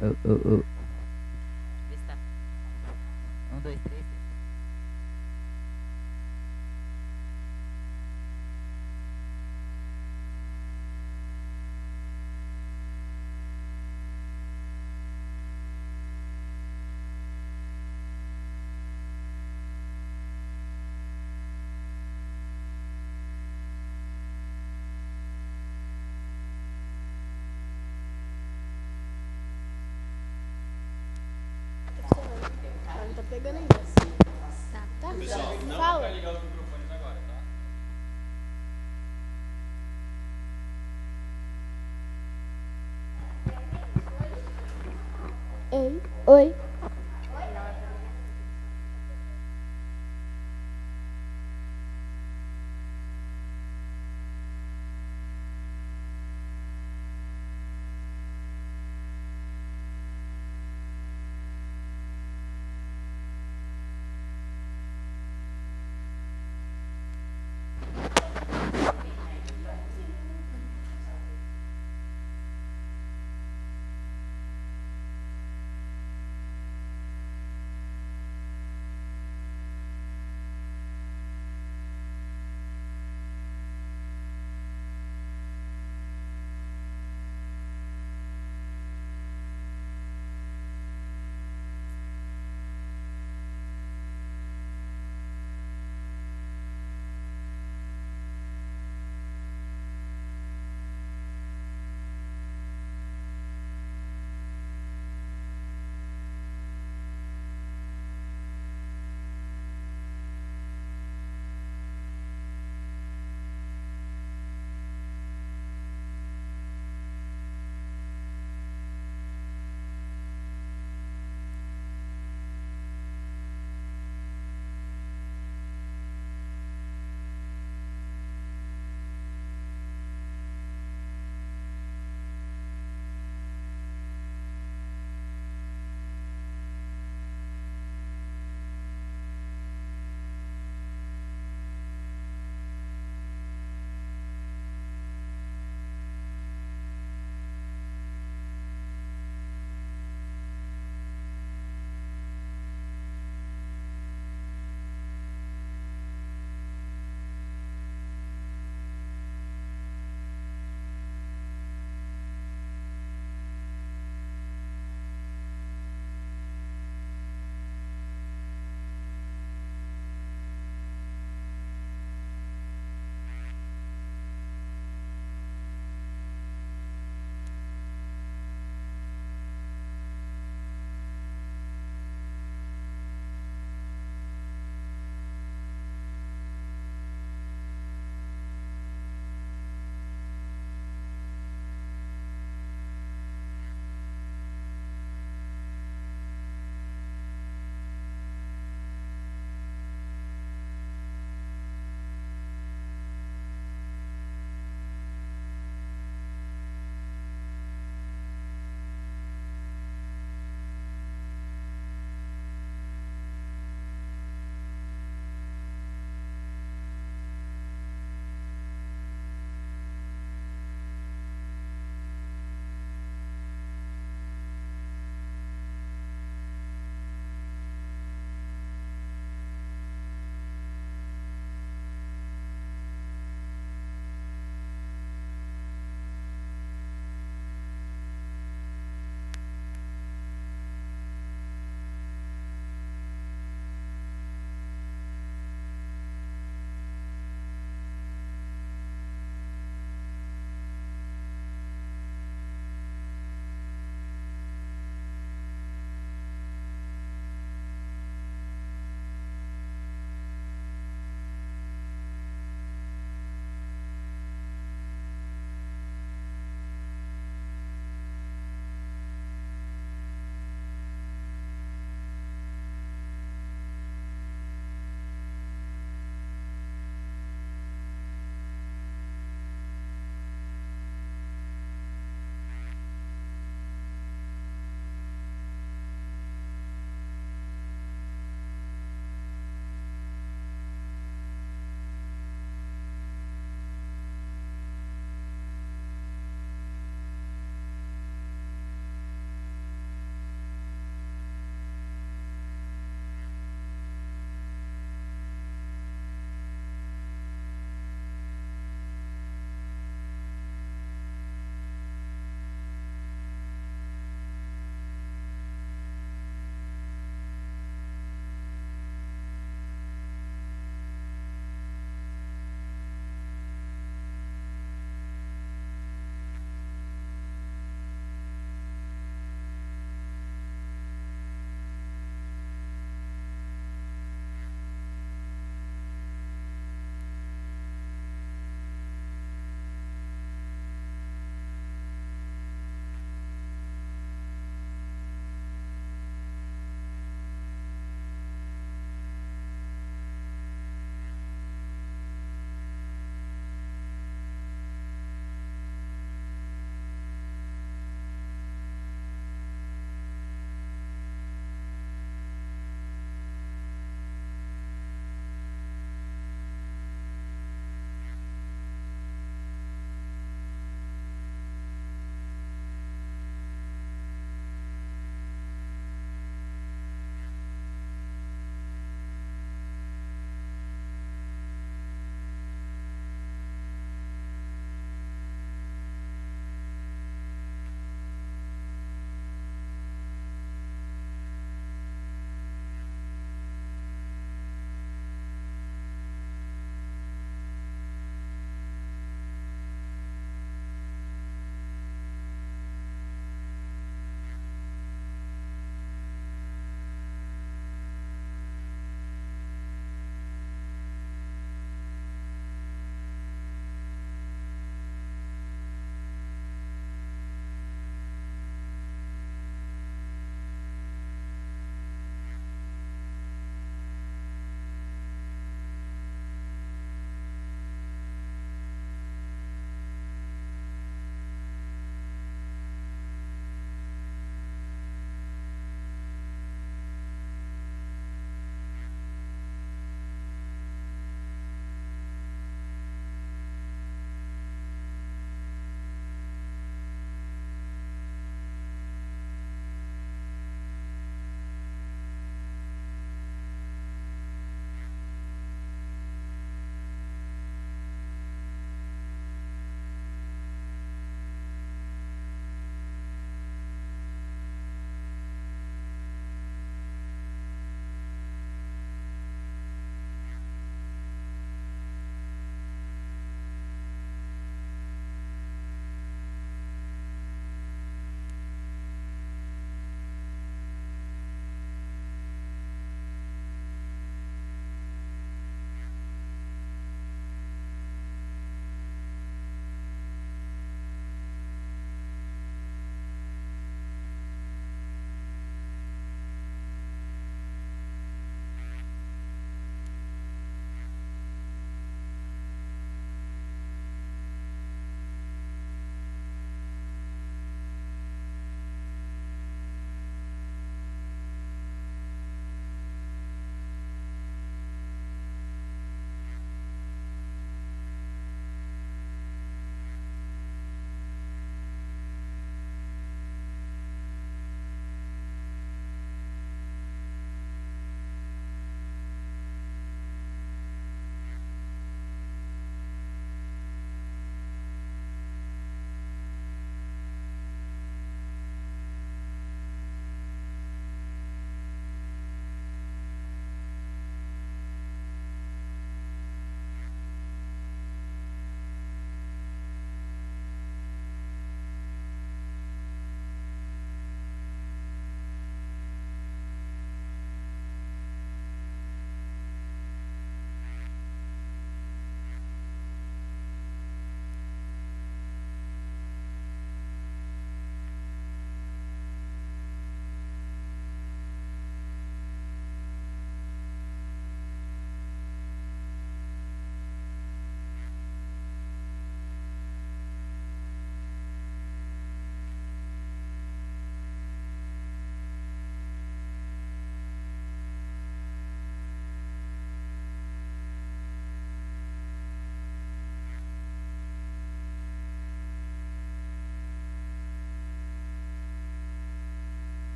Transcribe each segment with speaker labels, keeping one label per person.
Speaker 1: Vê se tá. Um, dois, três.
Speaker 2: Não tá pegando ainda. Tá?
Speaker 3: Pessoal, não
Speaker 2: Fala.
Speaker 3: vai ligar os microfones agora, tá?
Speaker 2: Ei, oi.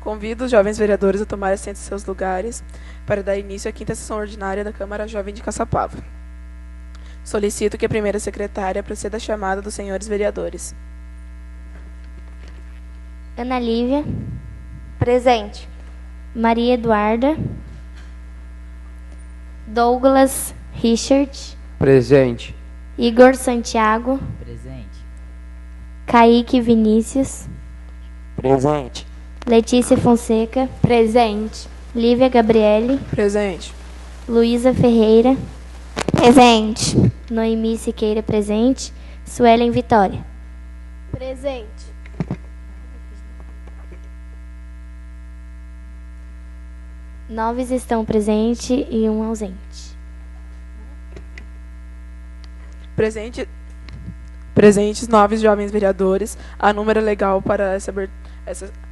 Speaker 3: Convido os jovens vereadores a tomar assento em seus lugares para dar início à quinta sessão ordinária da Câmara Jovem de Caçapava. Solicito que a primeira secretária proceda à chamada dos senhores vereadores.
Speaker 4: Ana Lívia.
Speaker 5: Presente.
Speaker 4: Maria Eduarda. Douglas Richard.
Speaker 6: Presente.
Speaker 4: Igor Santiago.
Speaker 1: Presente.
Speaker 4: Kaique Vinícius.
Speaker 6: Presente.
Speaker 4: Letícia Fonseca.
Speaker 5: Presente.
Speaker 4: Lívia Gabriele.
Speaker 3: Presente.
Speaker 4: Luísa Ferreira.
Speaker 5: Presente.
Speaker 4: Noemi Siqueira, presente. Suelen Vitória.
Speaker 2: Presente.
Speaker 4: Nove estão presentes e um ausente.
Speaker 3: Presentes 9 jovens vereadores. Há número legal para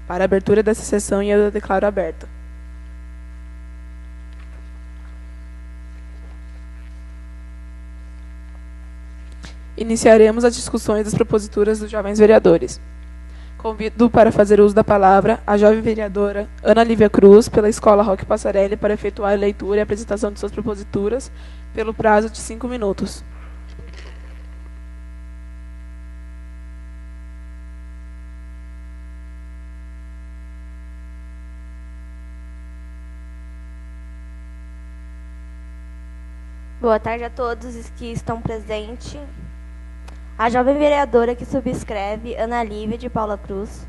Speaker 3: para a abertura dessa sessão e eu a declaro aberta. Iniciaremos as discussões das proposituras dos jovens vereadores. Convido para fazer uso da palavra a jovem vereadora Ana Lívia Cruz, pela Escola Roque Passarelli, para efetuar a leitura e a apresentação de suas proposituras pelo prazo de 5 minutos.
Speaker 5: Boa tarde a todos os que estão presentes. A jovem vereadora que subscreve, Ana Lívia de Paula Cruz,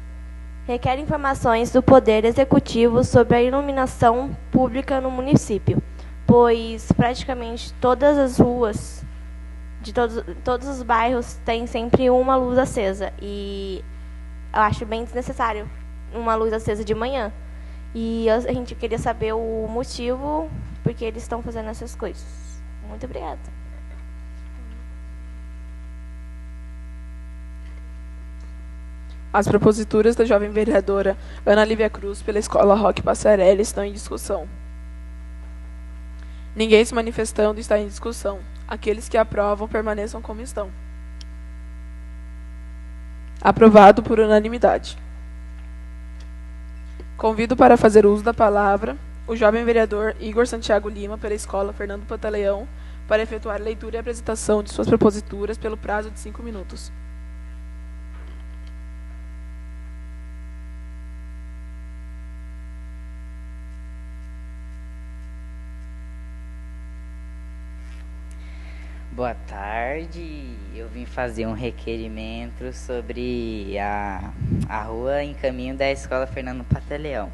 Speaker 5: requer informações do Poder Executivo sobre a iluminação pública no município, pois praticamente todas as ruas de todos os bairros têm sempre uma luz acesa, e eu acho bem desnecessário uma luz acesa de manhã. E a gente queria saber o motivo porque eles estão fazendo essas coisas. Muito obrigada.
Speaker 3: As proposituras da jovem vereadora Ana Lívia Cruz pela Escola Roque Passarelli estão em discussão. Ninguém se manifestando está em discussão. Aqueles que aprovam permaneçam como estão. Aprovado por unanimidade. Convido para fazer uso da palavra o jovem vereador Igor Santiago Lima, pela Escola Fernando Pantaleão, para efetuar a leitura e apresentação de suas proposituras pelo prazo de 5 minutos.
Speaker 1: Boa tarde, eu vim fazer um requerimento sobre a rua em caminho da Escola Fernando Pantaleão,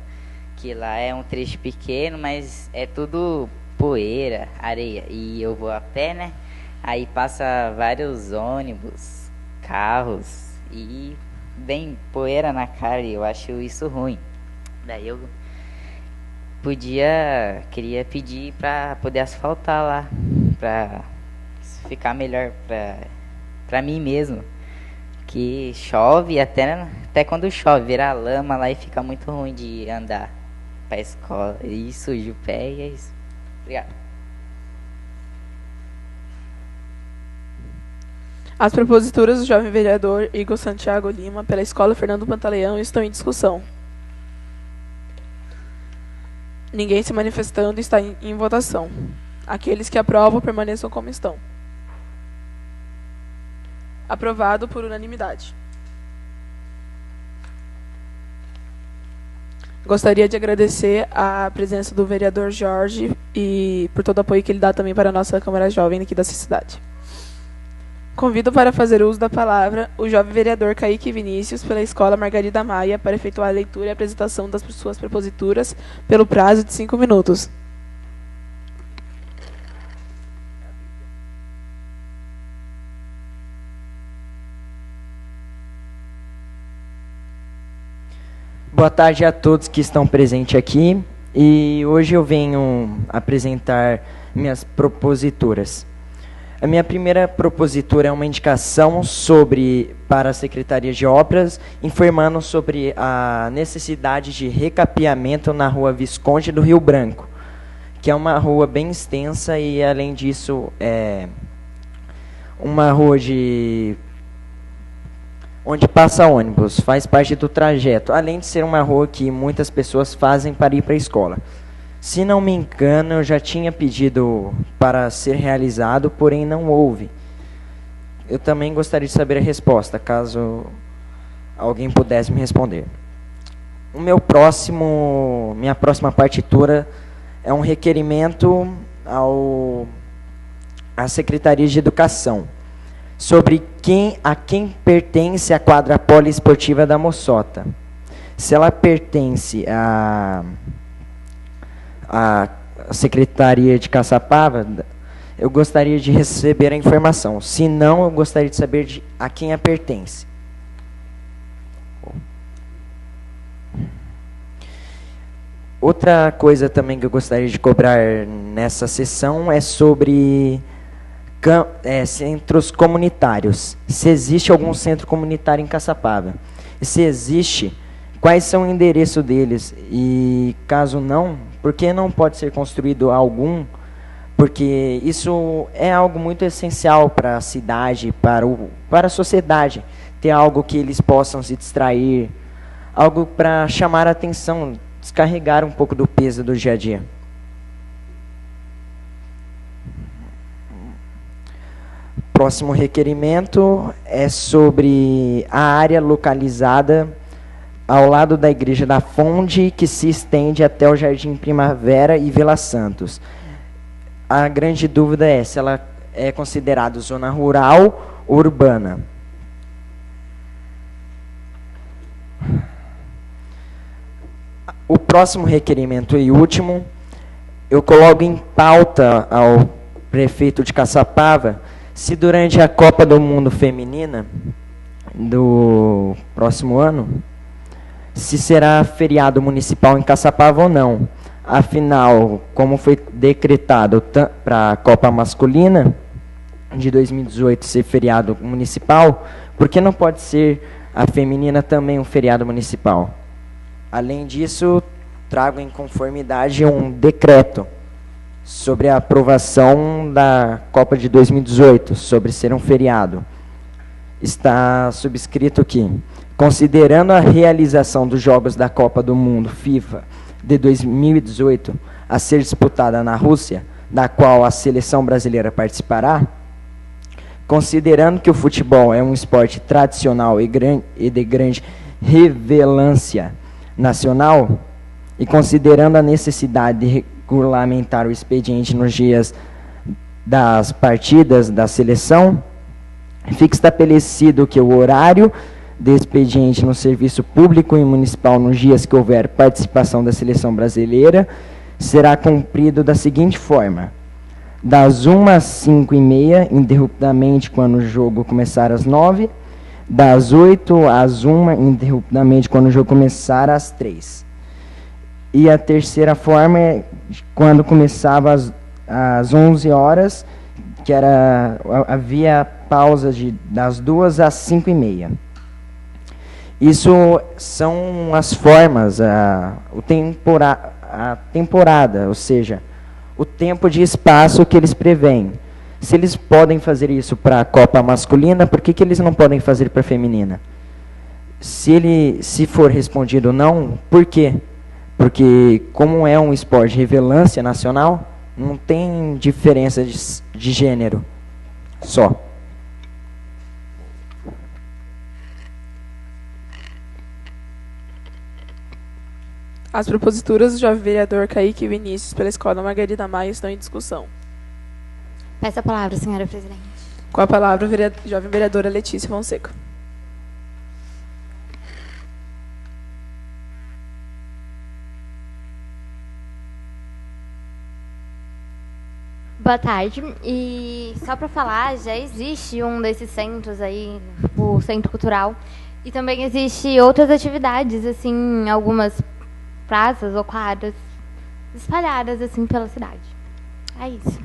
Speaker 1: que lá é um trecho pequeno, mas é tudo poeira, areia, e eu vou a pé, né? Aí passa vários ônibus, carros, e bem poeira na cara, e eu acho isso ruim. Daí eu queria pedir para poder asfaltar lá, para ficar melhor pra mim mesmo, que chove, até quando chove, vira lama lá e fica muito ruim de andar pra escola, e suja o pé, e é isso. Obrigado.
Speaker 3: As proposituras do jovem vereador Igor Santiago Lima pela Escola Fernando Pantaleão estão em discussão. Ninguém se manifestando está em votação. Aqueles que aprovam permaneçam como estão. Aprovado por unanimidade. Gostaria de agradecer a presença do vereador Jorge e por todo o apoio que ele dá também para a nossa Câmara Jovem aqui da cidade. Convido para fazer uso da palavra o jovem vereador Kaique Vinícius, pela Escola Margarida Maia, para efetuar a leitura e a apresentação das suas proposituras pelo prazo de 5 minutos.
Speaker 6: Boa tarde a todos que estão presentes aqui, e hoje eu venho apresentar minhas proposituras. A minha primeira propositura é uma indicação para a Secretaria de Obras, informando sobre a necessidade de recapeamento na rua Visconde do Rio Branco, que é uma rua bem extensa e, além disso, é uma rua onde passa ônibus, faz parte do trajeto, além de ser uma rua que muitas pessoas fazem para ir para a escola. Se não me engano, eu já tinha pedido para ser realizado, porém não houve. Eu também gostaria de saber a resposta, caso alguém pudesse me responder. Minha próxima partitura é um requerimento à Secretaria de Educação sobre a quem pertence a quadra poliesportiva da Moçota. Se ela pertence à Secretaria de Caçapava, eu gostaria de receber a informação. Se não, eu gostaria de saber a quem a pertence. Outra coisa também que eu gostaria de cobrar nessa sessão é sobre centros comunitários. Se existe algum centro comunitário em Caçapava. E se existe, quais são o endereço deles? E caso não, por que não pode ser construído algum? Porque isso é algo muito essencial para a cidade, para a sociedade. Ter algo que eles possam se distrair, algo para chamar a atenção, descarregar um pouco do peso do dia a dia. Próximo requerimento é sobre a área localizada ao lado da Igreja da Fonte, que se estende até o Jardim Primavera e Vila Santos. A grande dúvida é se ela é considerada zona rural ou urbana. O próximo requerimento e último, eu coloco em pauta ao prefeito de Caçapava se durante a Copa do Mundo Feminina do próximo ano, se será feriado municipal em Caçapava ou não. Afinal, como foi decretado para a Copa Masculina de 2018 ser feriado municipal, por que não pode ser a feminina também um feriado municipal? Além disso, trago em conformidade um decreto sobre a aprovação da Copa de 2018, sobre ser um feriado. Está subscrito aqui: considerando a realização dos Jogos da Copa do Mundo FIFA de 2018 a ser disputada na Rússia, da qual a seleção brasileira participará, considerando que o futebol é um esporte tradicional e de grande relevância nacional, e considerando a necessidade de regulamentar o expediente nos dias das partidas da seleção, fica estabelecido que o horário de expediente no serviço público e municipal nos dias que houver participação da seleção brasileira será cumprido da seguinte forma: das 1 às 5h30, interruptamente quando o jogo começar às 9h, das 8 às 1h, interruptamente quando o jogo começar às 3h. E a terceira forma é quando começava às 11 horas, que havia pausa das 2 às 5h30. Isso são as formas, a temporada, ou seja, o tempo de espaço que eles preveem. Se eles podem fazer isso para a Copa masculina, por que eles não podem fazer para a feminina? Se for respondido não, por quê? Porque, como é um esporte de relevância nacional, não tem diferença de gênero só.
Speaker 3: As proposituras do jovem vereador Kaique Vinícius pela Escola Margarida Maia estão em discussão.
Speaker 4: Peço a palavra, senhora presidente.
Speaker 3: Com a palavra, a jovem vereadora Letícia Fonseca.
Speaker 4: Boa tarde. E só para falar, já existe um desses centros aí, o Centro Cultural, e também existe outras atividades, assim, em algumas praças ou quadras espalhadas assim pela cidade. É isso.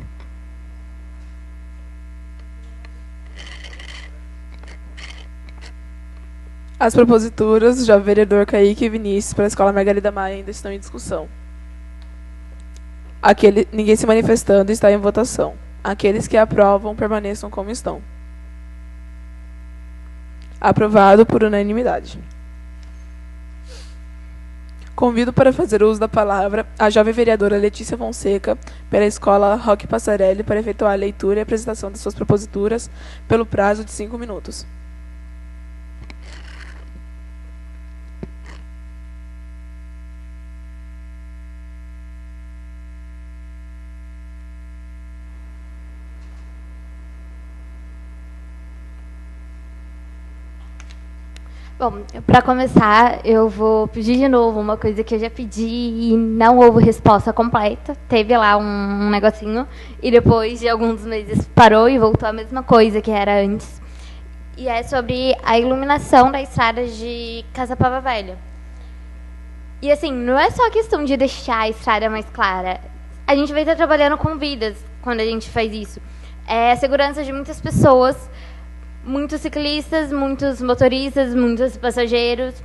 Speaker 3: As proposituras do jovem vereador Kaique Vinícius para a Escola Margarida Maia ainda estão em discussão. Ninguém se manifestando, está em votação. Aqueles que aprovam permaneçam como estão. Aprovado por unanimidade. Convido para fazer uso da palavra a jovem vereadora Letícia Fonseca, pela Escola Roque Passarelli, para efetuar a leitura e apresentação de suas proposituras pelo prazo de 5 minutos.
Speaker 4: Bom, para começar, eu vou pedir de novo uma coisa que eu já pedi e não houve resposta completa. Teve lá um negocinho e depois de alguns meses parou e voltou a mesma coisa que era antes. E é sobre a iluminação da estrada de Caçapava Velha. E assim, não é só questão de deixar a estrada mais clara. A gente vai estar trabalhando com vidas quando a gente faz isso. É a segurança de muitas pessoas, muitos ciclistas, muitos motoristas, muitos passageiros,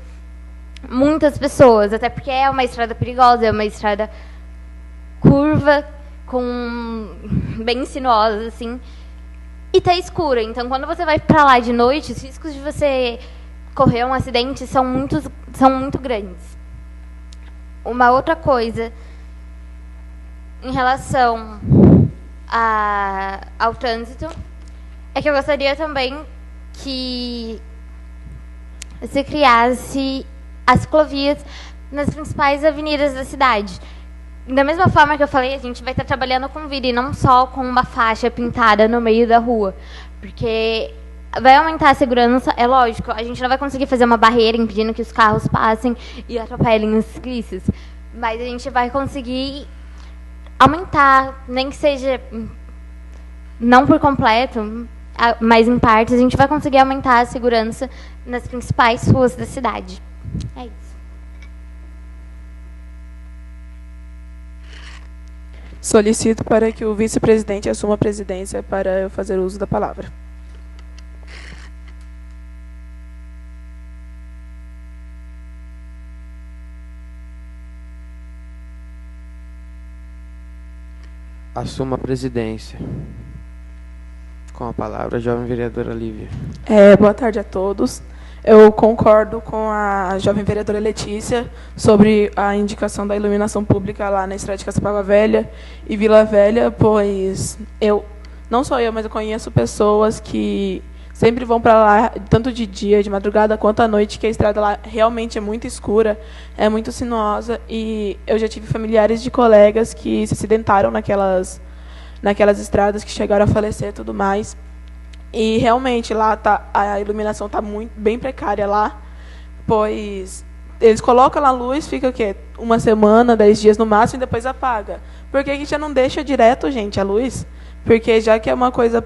Speaker 4: muitas pessoas, até porque é uma estrada perigosa, é uma estrada curva, bem sinuosa, assim, e tá escura. Então, quando você vai para lá de noite, os riscos de você correr um acidente são muito grandes. Uma outra coisa, em relação ao trânsito, é que eu gostaria também que se criasse as ciclovias nas principais avenidas da cidade. Da mesma forma que eu falei, a gente vai estar trabalhando com vida e não só com uma faixa pintada no meio da rua. Porque vai aumentar a segurança, é lógico, a gente não vai conseguir fazer uma barreira impedindo que os carros passem e atropelem os ciclistas. Mas a gente vai conseguir aumentar, nem que seja não por completo, mas em partes, a gente vai conseguir aumentar a segurança nas principais ruas da cidade. É isso.
Speaker 3: Solicito para que o vice-presidente assuma a presidência para eu fazer uso da palavra.
Speaker 7: Assuma a presidência. Com a palavra, a jovem vereadora Lívia.
Speaker 3: Boa tarde a todos. Eu concordo com a jovem vereadora Letícia sobre a indicação da iluminação pública lá na estrada de Caçapava Velha e Vila Velha, pois não só eu, mas eu conheço pessoas que sempre vão para lá, tanto de dia, de madrugada, quanto à noite, que a estrada lá realmente é muito escura, é muito sinuosa, e eu já tive familiares de colegas que se acidentaram naquelas estradas, que chegaram a falecer e tudo mais. E realmente lá a iluminação está bem precária lá, pois eles colocam lá a luz, fica o quê? 1 semana, 10 dias no máximo, e depois apaga. Por que a gente já não deixa direto, gente, a luz? Porque já que é uma coisa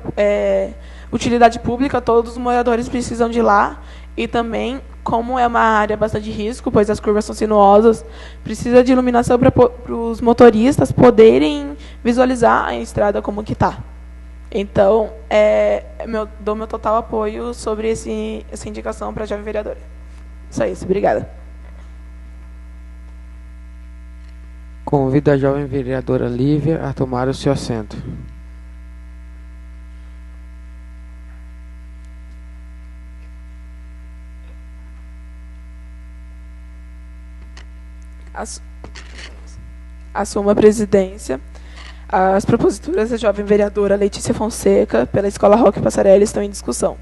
Speaker 3: utilidade pública, todos os moradores precisam de lá, e também, como é uma área bastante de risco, pois as curvas são sinuosas, precisa de iluminação para os motoristas visualizar a estrada como que está. Então, dou meu total apoio sobre essa indicação para a jovem vereadora. Só isso, obrigada.
Speaker 7: Convido a jovem vereadora Lívia a tomar o seu assento.
Speaker 3: Assumo a presidência. As proposituras da jovem vereadora Letícia Fonseca, pela Escola Roque Passarelli, estão em discussão.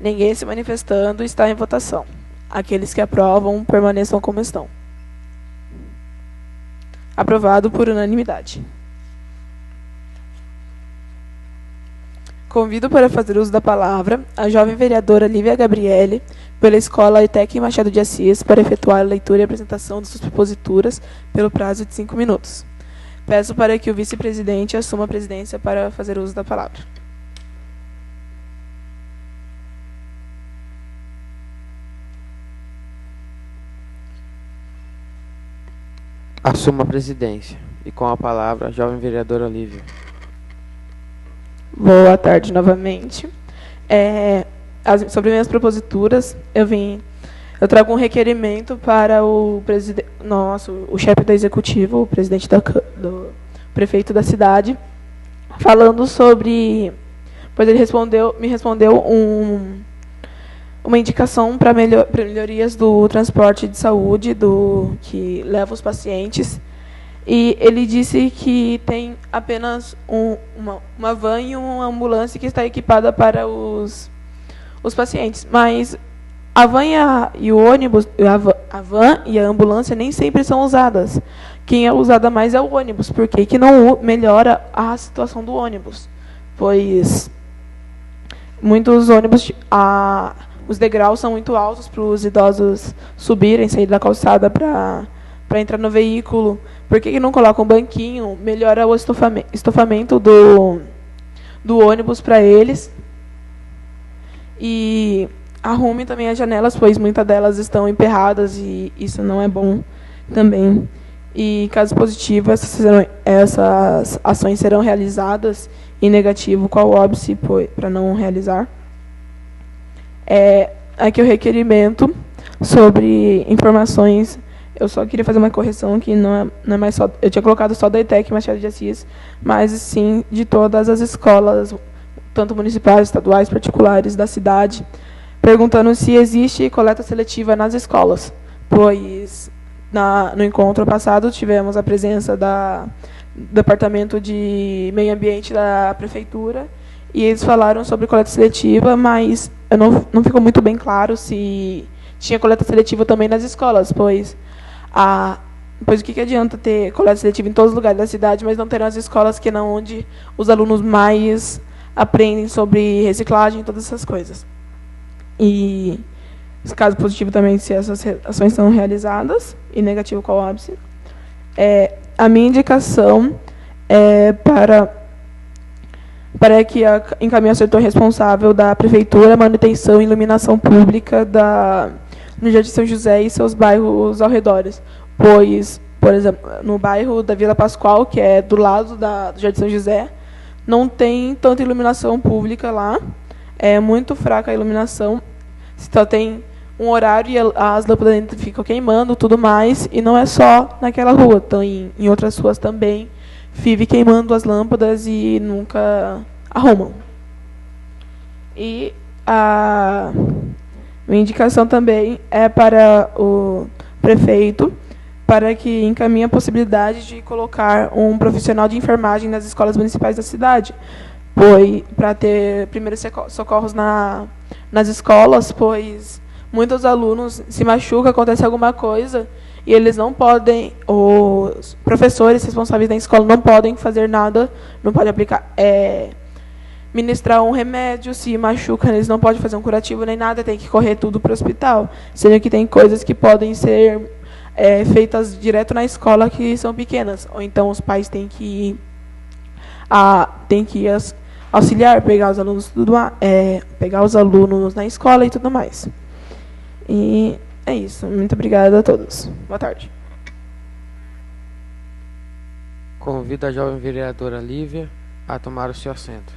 Speaker 3: Ninguém se manifestando, está em votação. Aqueles que aprovam, permaneçam como estão. Aprovado por unanimidade. Convido para fazer uso da palavra a jovem vereadora Lívia Gabriele, pela Escola ETEC Machado de Assis, para efetuar a leitura e apresentação de suas proposituras pelo prazo de 5 minutos. Peço para que o vice-presidente assuma a presidência para fazer uso da palavra.
Speaker 7: Assuma a presidência. E com a palavra, a jovem vereadora Lívia.
Speaker 3: Boa tarde novamente. Sobre minhas proposituras, eu trago um requerimento para o chefe do executivo, o presidente do prefeito da cidade, falando sobre, pois ele me respondeu uma indicação para melhorias do transporte de saúde que leva os pacientes. E ele disse que tem apenas uma van e uma ambulância que está equipada para os pacientes. Mas a van e o ônibus, a van e a ambulância nem sempre são usadas. Quem é usada mais é o ônibus, porque que não melhora a situação do ônibus. Pois muitos ônibus, os degraus são muito altos para os idosos subirem, sair da calçada para entrar no veículo. Por que não coloca um banquinho? Melhora o estofamento do ônibus para eles. E arrume também as janelas, pois muitas delas estão emperradas e isso não é bom também. E, caso positivo, essas ações serão realizadas, e negativo, qual óbice para não realizar. Aqui o requerimento sobre informações. Eu só queria fazer uma correção, que não é mais só... Eu tinha colocado só da ETEC Machado de Assis, mas sim de todas as escolas, tanto municipais, estaduais, particulares da cidade, perguntando se existe coleta seletiva nas escolas, pois no encontro passado tivemos a presença do Departamento de Meio Ambiente da Prefeitura, e eles falaram sobre coleta seletiva, mas não ficou muito bem claro se tinha coleta seletiva também nas escolas, pois o que adianta ter coleta seletiva em todos os lugares da cidade, mas não ter nas escolas, que é onde os alunos mais aprendem sobre reciclagem e todas essas coisas. E, caso positivo também, se essas ações são realizadas, e negativo, qual óbice. A minha indicação é para que encaminhe ao setor responsável da Prefeitura a manutenção e iluminação pública no Jardim São José e seus bairros ao redores. Pois, por exemplo, no bairro da Vila Pascoal, que é do lado do Jardim São José, não tem tanta iluminação pública lá. É muito fraca a iluminação. Só tem um horário e as lâmpadas ficam queimando, tudo mais. E não é só naquela rua, então em outras ruas também vive queimando as lâmpadas e nunca arrumam. E a minha indicação também é para o prefeito, para que encaminhe a possibilidade de colocar um profissional de enfermagem nas escolas municipais da cidade, para ter primeiros socorros nas escolas, pois muitos alunos se machucam, acontece alguma coisa, e eles não podem, os professores responsáveis da escola não podem fazer nada, não podem aplicar, ministrar um remédio, se machuca, eles não podem fazer um curativo nem nada, tem que correr tudo para o hospital, sendo que tem coisas que podem ser feitas direto na escola, que são pequenas, ou então os pais têm que auxiliar, pegar os alunos na escola e tudo mais. E é isso. Muito obrigada a todos. Boa tarde.
Speaker 7: Convido a jovem vereadora Lívia a tomar o seu assento.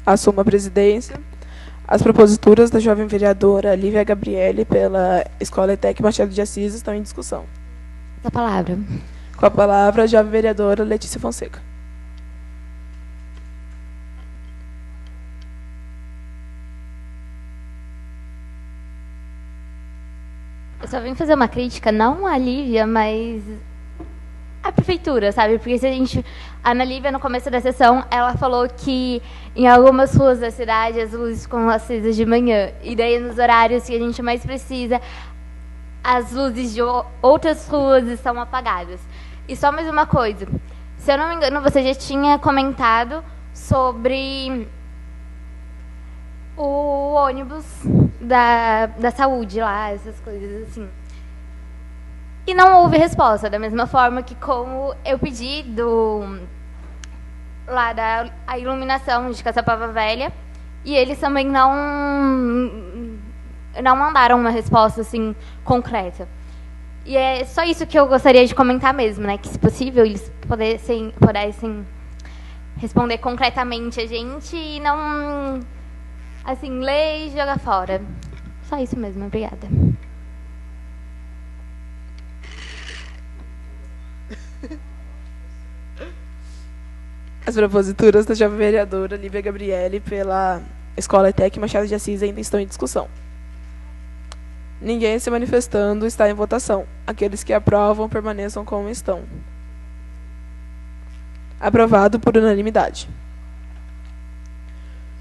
Speaker 3: Assumo a presidência. As proposituras da jovem vereadora Lívia Gabriele pela Escola ETEC Machado de Assis estão em discussão.
Speaker 4: A palavra.
Speaker 3: Com a palavra, a jovem vereadora Letícia Fonseca.
Speaker 4: Eu só vim fazer uma crítica, não à Lívia, mas à prefeitura, sabe? Porque se a Ana Lívia, no começo da sessão, ela falou que em algumas ruas da cidade as luzes ficam acesas de manhã. E daí, nos horários que a gente mais precisa, as luzes de outras ruas estão apagadas. E só mais uma coisa. Se eu não me engano, você já tinha comentado sobre o ônibus da saúde lá, essas coisas assim. E não houve resposta, da mesma forma que como eu pedi lá a iluminação de Caçapava Velha, e eles também não mandaram uma resposta assim concreta. E é só isso que eu gostaria de comentar mesmo, né? Que, se possível, eles pudessem responder concretamente a gente e não, assim, ler e jogar fora. Só isso mesmo, obrigada.
Speaker 3: As proposituras da jovem vereadora Lívia Gabriele pela Escola ETEC Machado de Assis ainda estão em discussão. Ninguém se manifestando, está em votação. Aqueles que aprovam permaneçam como estão. Aprovado por unanimidade.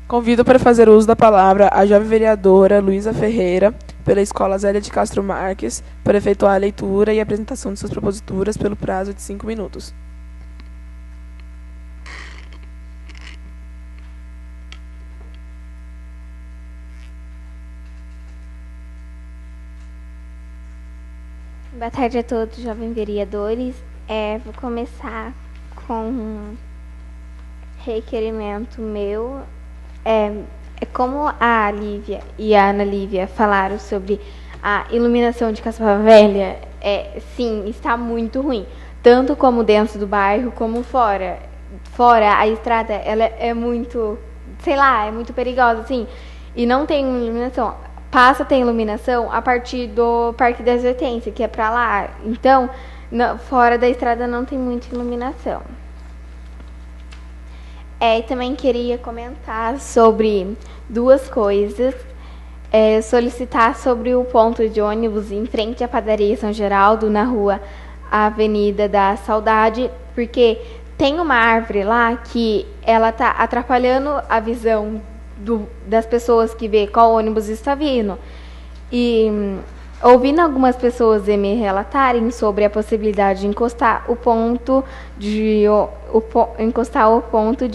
Speaker 3: Convido para fazer uso da palavra a jovem vereadora Luísa Ferreira, pela Escola Zélia de Castro Marques, para efetuar a leitura e apresentação de suas proposituras pelo prazo de 5 minutos.
Speaker 8: Boa tarde a todos, jovens vereadores. Vou começar com um requerimento meu. Como a Lívia e a Ana Lívia falaram sobre a iluminação de Caçapava Velha, sim, está muito ruim. Tanto como dentro do bairro, como fora. Fora, a estrada, ela é muito, sei lá, é muito perigosa, assim. E não tem iluminação. Passa a ter iluminação a partir do Parque das Hortênsias, que é para lá. Então, fora da estrada não tem muita iluminação. E também queria comentar sobre duas coisas. Solicitar sobre o ponto de ônibus em frente à padaria São Geraldo, na rua Avenida da Saudade, porque tem uma árvore lá que ela está atrapalhando a visão das pessoas que vê qual ônibus está vindo. E ouvindo algumas pessoas me relatarem sobre a possibilidade de encostar o ponto de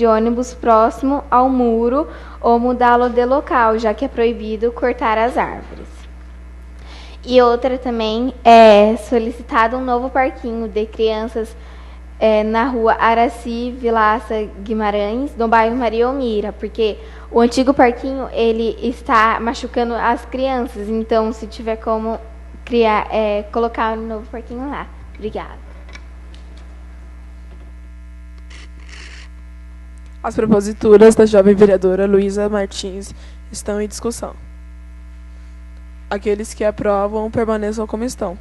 Speaker 8: ônibus próximo ao muro ou mudá-lo de local, já que é proibido cortar as árvores. E outra também é solicitado um novo parquinho de crianças na rua Araci Vilaça Guimarães, no bairro Maria Elmira, porque o antigo parquinho ele está machucando as crianças, então se tiver como colocar um novo parquinho lá. Obrigada.
Speaker 3: As proposituras da jovem vereadora Luísa Martins estão em discussão. Aqueles que aprovam permaneçam como estão.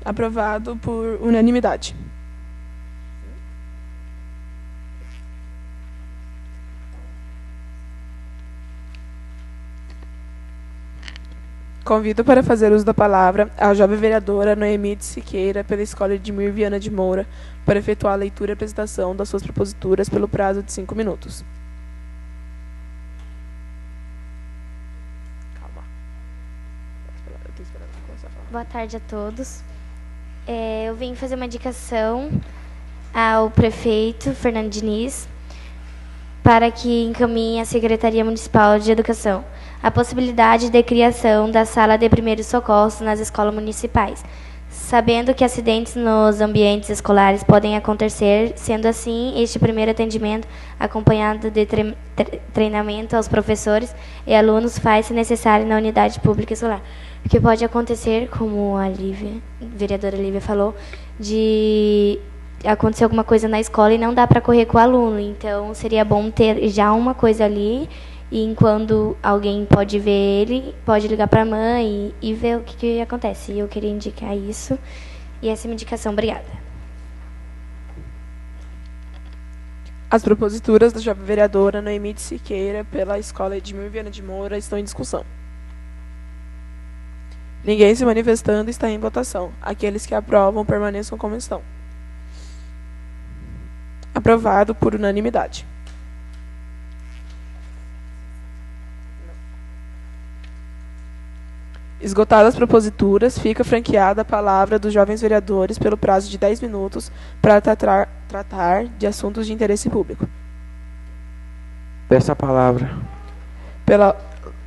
Speaker 3: Aprovado por unanimidade. Convido para fazer uso da palavra a jovem vereadora Noemi de Siqueira, pela Escola Edmir Viana de Moura, para efetuar a leitura e apresentação das suas proposituras pelo prazo de 5 minutos. Calma.
Speaker 9: Boa tarde a todos. Eu vim fazer uma indicação ao prefeito Fernando Diniz para que encaminhe à Secretaria Municipal de Educação a possibilidade de criação da sala de primeiros socorros nas escolas municipais, sabendo que acidentes nos ambientes escolares podem acontecer, sendo assim, este primeiro atendimento, acompanhado de treinamento aos professores e alunos, faz-se necessário na unidade pública escolar. Porque pode acontecer, como a vereadora Lívia falou, de acontecer alguma coisa na escola e não dá para correr com o aluno. Então, seria bom ter já uma coisa ali, e enquanto alguém pode ver ele, pode ligar para a mãe e ver o que acontece. E eu queria indicar isso. E essa é a minha indicação. Obrigada.
Speaker 3: As proposituras da jovem vereadora Noemi de Siqueira, pela Escola Edmir Viana de Moura, estão em discussão. Ninguém se manifestando, está em votação. Aqueles que aprovam permaneçam como estão. Aprovado por unanimidade. Esgotadas as proposituras, fica franqueada a palavra dos jovens vereadores pelo prazo de 10 minutos para tratar de assuntos de interesse público.
Speaker 7: Peço a palavra.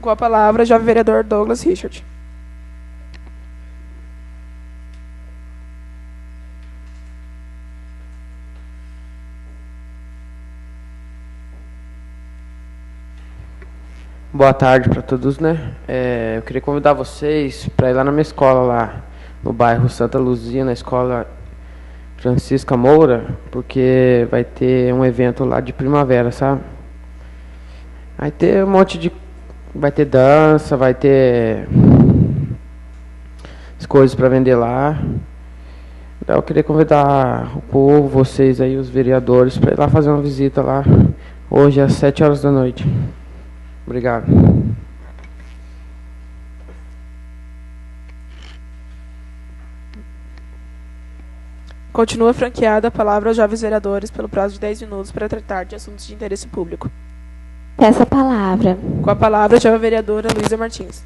Speaker 3: Com a palavra, jovem vereador Douglas Richard.
Speaker 7: Boa tarde para todos, né? Eu queria convidar vocês para ir lá na minha escola, lá no bairro Santa Luzia, na escola Francisca Moura, porque vai ter um evento lá de primavera, sabe? Vai ter um monte de... Vai ter dança, vai ter as coisas para vender lá. Eu queria convidar o povo, vocês aí, os vereadores, para ir lá fazer uma visita lá, hoje às 7 horas da noite. Obrigado.
Speaker 3: Continua franqueada a palavra aos jovens vereadores pelo prazo de 10 minutos para tratar de assuntos de interesse público.
Speaker 8: Peço a palavra.
Speaker 3: Com a palavra, a jovem vereadora Luísa Martins.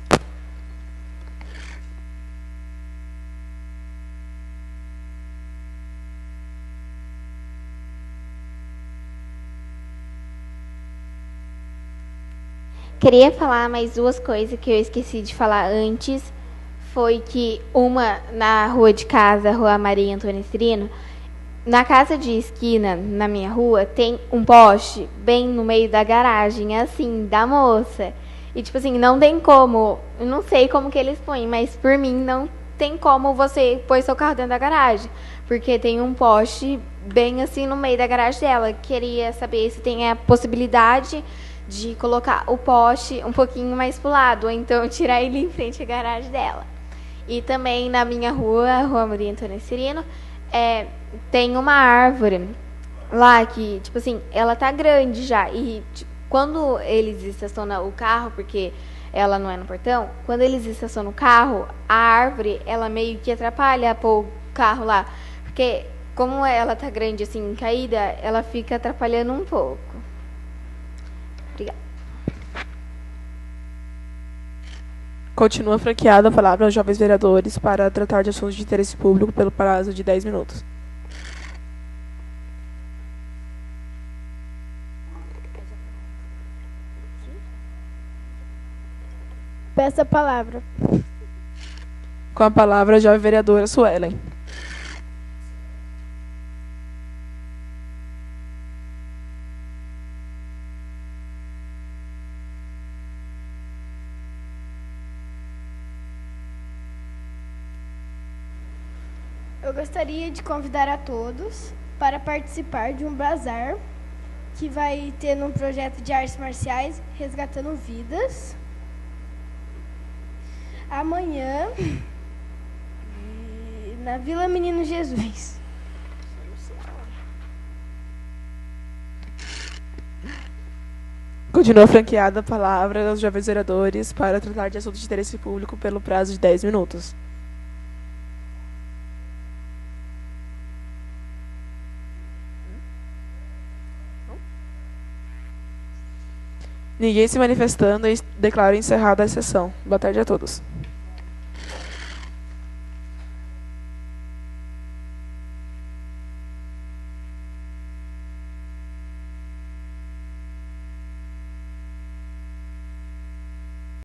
Speaker 8: Queria falar mais duas coisas que eu esqueci de falar antes. Foi que uma na rua de casa, Rua Maria Antônia Cirino, na casa de esquina, na minha rua, tem um poste bem no meio da garagem, assim, da moça. E, tipo assim, não tem como, eu não sei como que eles põem, mas por mim não tem como você pôr seu carro dentro da garagem. Porque tem um poste bem assim no meio da garagem dela. Queria saber se tem a possibilidade de colocar o poste um pouquinho mais pro lado, ou então tirar ele em frente à garagem dela. E também na minha rua, Rua Maria Antônia Cirino, tem uma árvore lá que, tipo assim, ela tá grande já. E tipo, quando eles estacionam o carro, porque ela não é no portão, quando eles estacionam o carro, a árvore, ela meio que atrapalha pôr o carro lá. Porque como ela tá grande assim, caída, ela fica atrapalhando um pouco. Obrigada.
Speaker 3: Continua franqueada a palavra aos jovens vereadores para tratar de assuntos de interesse público pelo prazo de 10 minutos.
Speaker 2: Peço a palavra.
Speaker 3: Com a palavra, a jovem vereadora Suelen.
Speaker 2: Eu gostaria de convidar a todos para participar de um bazar que vai ter num projeto de artes marciais Resgatando Vidas. Amanhã, na Vila Menino Jesus.
Speaker 3: Continua franqueada a palavra aos jovens vereadores para tratar de assuntos de interesse público pelo prazo de 10 minutos. Ninguém se manifestando, e declaro encerrada a sessão. Boa tarde a todos.